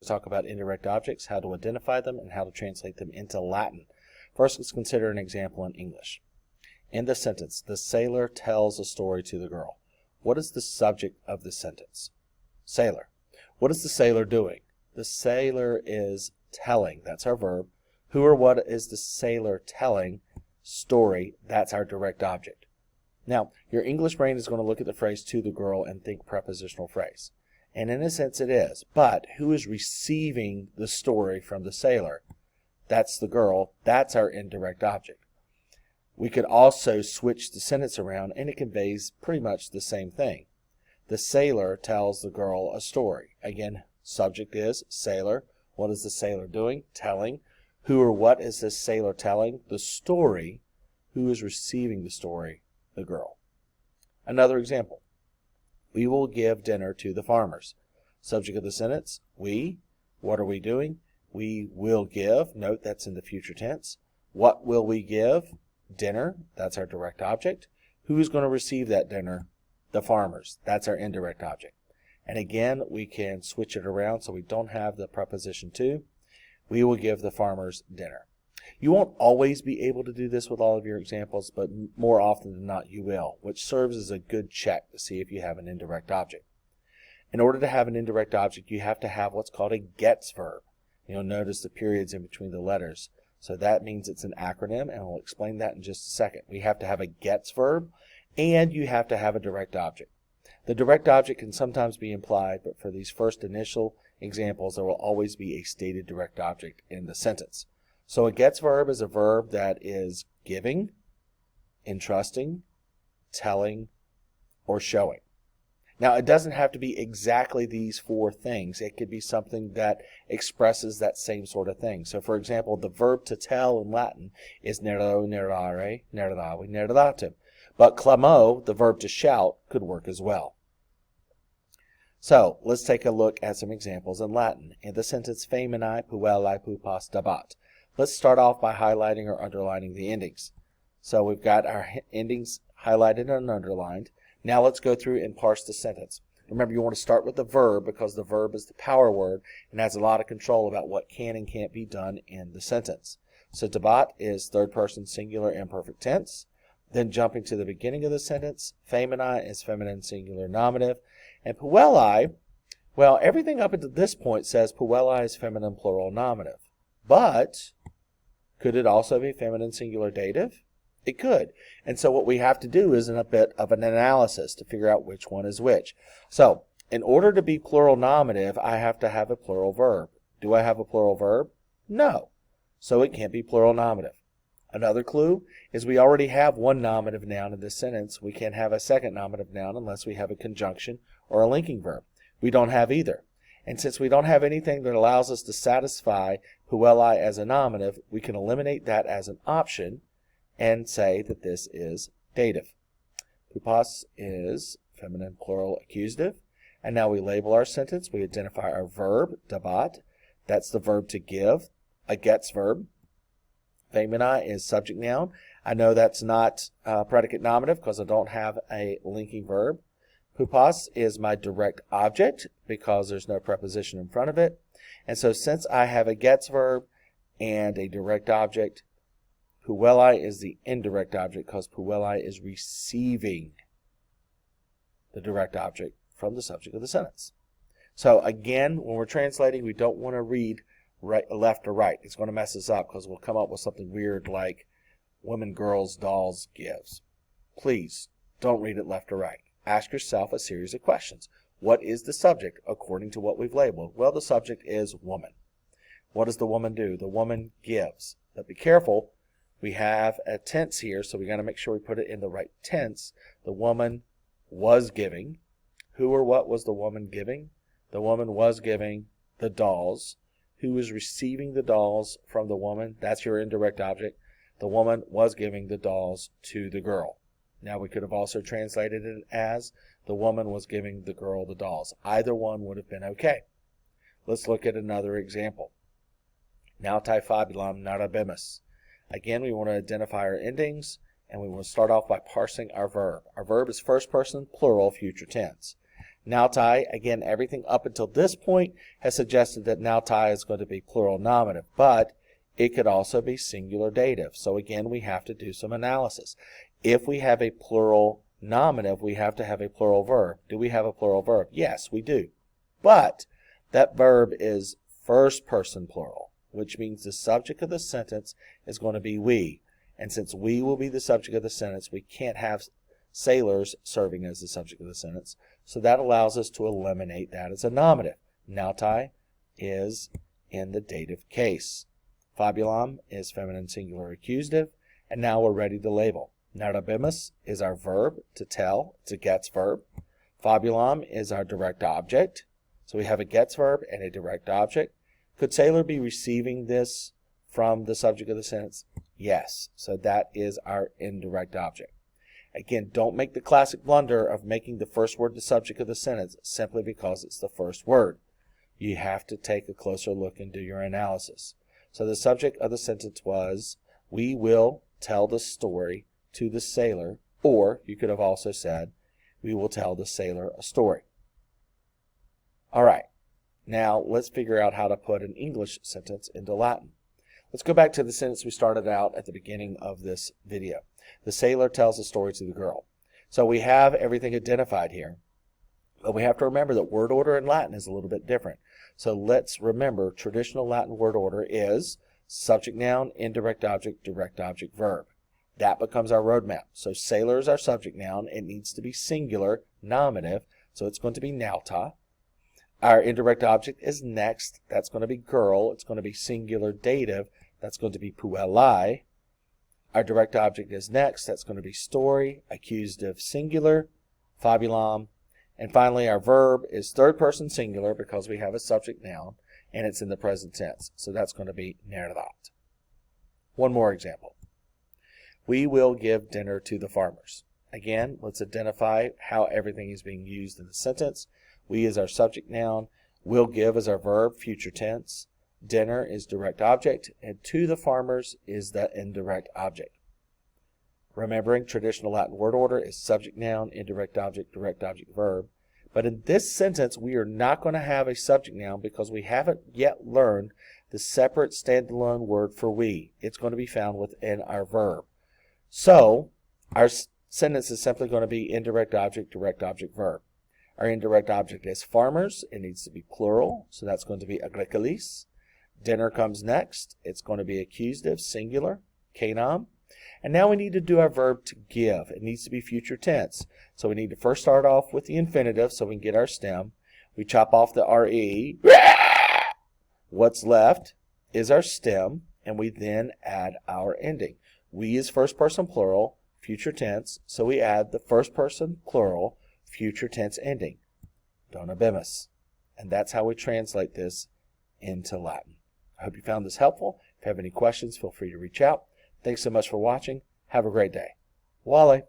talk about indirect objects, how to identify them, and how to translate them into Latin. First, let's consider an example in English. In the sentence, the sailor tells a story to the girl. What is the subject of the sentence? Sailor. What is the sailor doing? The sailor is telling. That's our verb. Who or what is the sailor telling? Story. That's our direct object. Now, your English brain is going to look at the phrase to the girl and think prepositional phrase. And in a sense it is. But who is receiving the story from the sailor? That's the girl. That's our indirect object. We could also switch the sentence around and it conveys pretty much the same thing. The sailor tells the girl a story. Again, subject is sailor. What is the sailor doing? Telling. Who or what is this sailor telling? The story. Who is receiving the story? The girl. Another example. We will give dinner to the farmers. Subject of the sentence, we. What are we doing? We will give. Note that's in the future tense. What will we give? Dinner. That's our direct object. Who is going to receive that dinner? The farmers. That's our indirect object. And again, we can switch it around so we don't have the preposition to. We will give the farmers dinner. You won't always be able to do this with all of your examples, but more often than not you will, which serves as a good check to see if you have an indirect object. In order to have an indirect object, you have to have what's called a gets verb. You'll notice the periods in between the letters. So that means it's an acronym, and we'll explain that in just a second. We have to have a gets verb, and you have to have a direct object. The direct object can sometimes be implied, but for these first initial examples, there will always be a stated direct object in the sentence. So a gets verb is a verb that is giving, entrusting, telling, or showing. Now, it doesn't have to be exactly these four things. It could be something that expresses that same sort of thing. So, for example, the verb to tell in Latin is nerdo, nerdare, nerdavi, nerdatum. But clamo, the verb to shout, could work as well. So, let's take a look at some examples in Latin. In the sentence, Femina, puellae, pupas, dabat. Let's start off by highlighting or underlining the endings. So we've got our endings highlighted and underlined. Now let's go through and parse the sentence. Remember, you want to start with the verb because the verb is the power word and has a lot of control about what can and can't be done in the sentence. So dabat is third person singular imperfect tense. Then jumping to the beginning of the sentence, femina is feminine singular nominative. And puellae, well, everything up until this point says puellae is feminine plural nominative. But could it also be feminine singular dative? It could. And so what we have to do is a bit of an analysis to figure out which one is which. So in order to be plural nominative, I have to have a plural verb. Do I have a plural verb? No. So it can't be plural nominative. Another clue is we already have one nominative noun in this sentence. We can't have a second nominative noun unless we have a conjunction or a linking verb. We don't have either. And since we don't have anything that allows us to satisfy puellae as a nominative, we can eliminate that as an option and say that this is dative. Pupas is feminine plural accusative. And now we label our sentence. We identify our verb, dabat. That's the verb to give, a gets verb. Femina is subject noun. I know that's not predicate nominative because I don't have a linking verb. Pupas is my direct object because there's no preposition in front of it. And so since I have a gets verb and a direct object, puellae is the indirect object because puellae is receiving the direct object from the subject of the sentence. So again, when we're translating, we don't want to read left or right. It's going to mess us up because we'll come up with something weird like women, girls, dolls, gives. Please don't read it left or right. Ask yourself a series of questions. What is the subject according to what we've labeled? Well, the subject is woman. What does the woman do? The woman gives. But be careful. We have a tense here, so we got to make sure we put it in the right tense. The woman was giving. Who or what was the woman giving? The woman was giving the dolls. Who is receiving the dolls from the woman? That's your indirect object. The woman was giving the dolls to the girl. Now we could have also translated it as the woman was giving the girl the dolls. Either one would have been okay. Let's look at another example. Nautae fabulam narabimus. Again, we want to identify our endings, and we want to start off by parsing our verb. Our verb is first person plural future tense. Nautai, again, everything up until this point has suggested that nautai is going to be plural nominative, but it could also be singular dative. So again, we have to do some analysis. If we have a plural nominative, we have to have a plural verb. Do we have a plural verb? Yes, we do. But that verb is first person plural, which means the subject of the sentence is going to be we. And since we will be the subject of the sentence, we can't have sailors serving as the subject of the sentence. So that allows us to eliminate that as a nominative. Nautai is in the dative case. Fabulam is feminine singular accusative. And now we're ready to label. Narrabimus is our verb to tell. It's a gets verb. Fabulam is our direct object. So we have a gets verb and a direct object. Could sailor be receiving this from the subject of the sentence? Yes. So that is our indirect object. Again, don't make the classic blunder of making the first word the subject of the sentence simply because it's the first word. You have to take a closer look and do your analysis. So the subject of the sentence was, we will tell the story to the sailor, or you could have also said, we will tell the sailor a story. All right, now let's figure out how to put an English sentence into Latin. Let's go back to the sentence we started out at the beginning of this video. The sailor tells a story to the girl. So we have everything identified here, but we have to remember that word order in Latin is a little bit different. So let's remember traditional Latin word order is subject noun, indirect object, direct object, verb. That becomes our roadmap. So sailor is our subject noun. It needs to be singular, nominative, so it's going to be nauta. Our indirect object is next. That's going to be girl. It's going to be singular dative. That's going to be puellae. Our direct object is next. That's going to be story, accusative singular, fabulam. And finally, our verb is third person singular because we have a subject noun, and it's in the present tense. So that's going to be dabat. One more example. We will give dinner to the farmers. Again, let's identify how everything is being used in the sentence. We is our subject noun. Will give is our verb, future tense. Dinner is direct object. And to the farmers is the indirect object. Remembering traditional Latin word order is subject noun, indirect object, direct object, verb. But in this sentence, we are not going to have a subject noun because we haven't yet learned the separate standalone word for we. It's going to be found within our verb. So our sentence is simply going to be indirect object, direct object, verb. Our indirect object is farmers. It needs to be plural, so that's going to be agricolis. Dinner comes next. It's going to be accusative, singular, canam. And now we need to do our verb to give. It needs to be future tense. So we need to first start off with the infinitive so we can get our stem. We chop off the RE. What's left is our stem, and we then add our ending. We is first person plural, future tense, so we add the first person plural, future tense ending, dona bimus. And that's how we translate this into Latin. I hope you found this helpful. If you have any questions, feel free to reach out. Thanks so much for watching. Have a great day. Puellae.